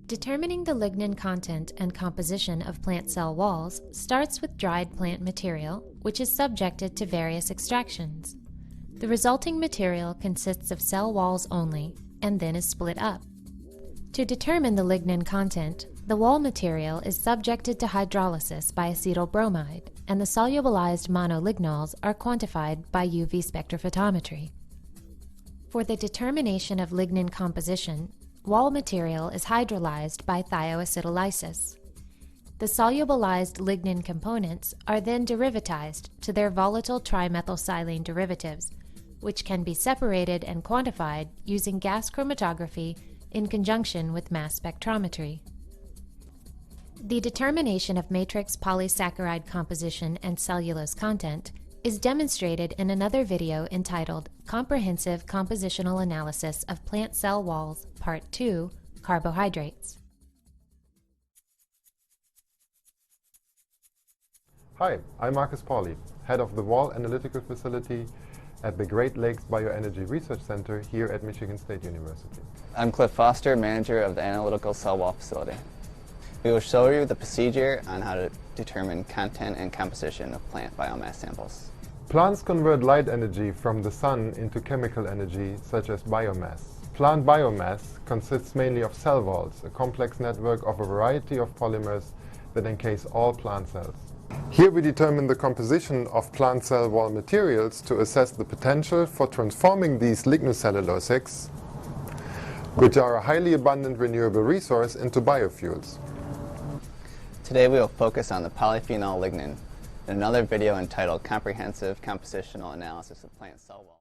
Determining the lignin content and composition of plant cell walls starts with dried plant material, which is subjected to various extractions. The resulting material consists of cell walls only, and then is split up. To determine the lignin content, the wall material is subjected to hydrolysis by acetyl bromide, and the solubilized monolignals are quantified by UV spectrophotometry. For the determination of lignin composition, wall material is hydrolyzed by thioacetylysis. The solubilized lignin components are then derivatized to their volatile trimethylsilane derivatives, which can be separated and quantified using gas chromatography in conjunction with mass spectrometry. The determination of matrix polysaccharide composition and cellulose content is demonstrated in another video entitled Comprehensive Compositional Analysis of Plant Cell Walls, Part 2, Carbohydrates. Hi, I'm Markus Pauly, head of the Wall Analytical Facility at the Great Lakes Bioenergy Research Center here at Michigan State University. I'm Cliff Foster, manager of the Analytical Cell Wall Facility. We will show you the procedure on how to determine content and composition of plant biomass samples. Plants convert light energy from the sun into chemical energy, such as biomass. Plant biomass consists mainly of cell walls, a complex network of a variety of polymers that encase all plant cells. Here we determine the composition of plant cell wall materials to assess the potential for transforming these lignocellulosics, which are a highly abundant renewable resource, into biofuels. Today we will focus on the polyphenol lignin in another video entitled Comprehensive Compositional Analysis of Plant Cell Wall.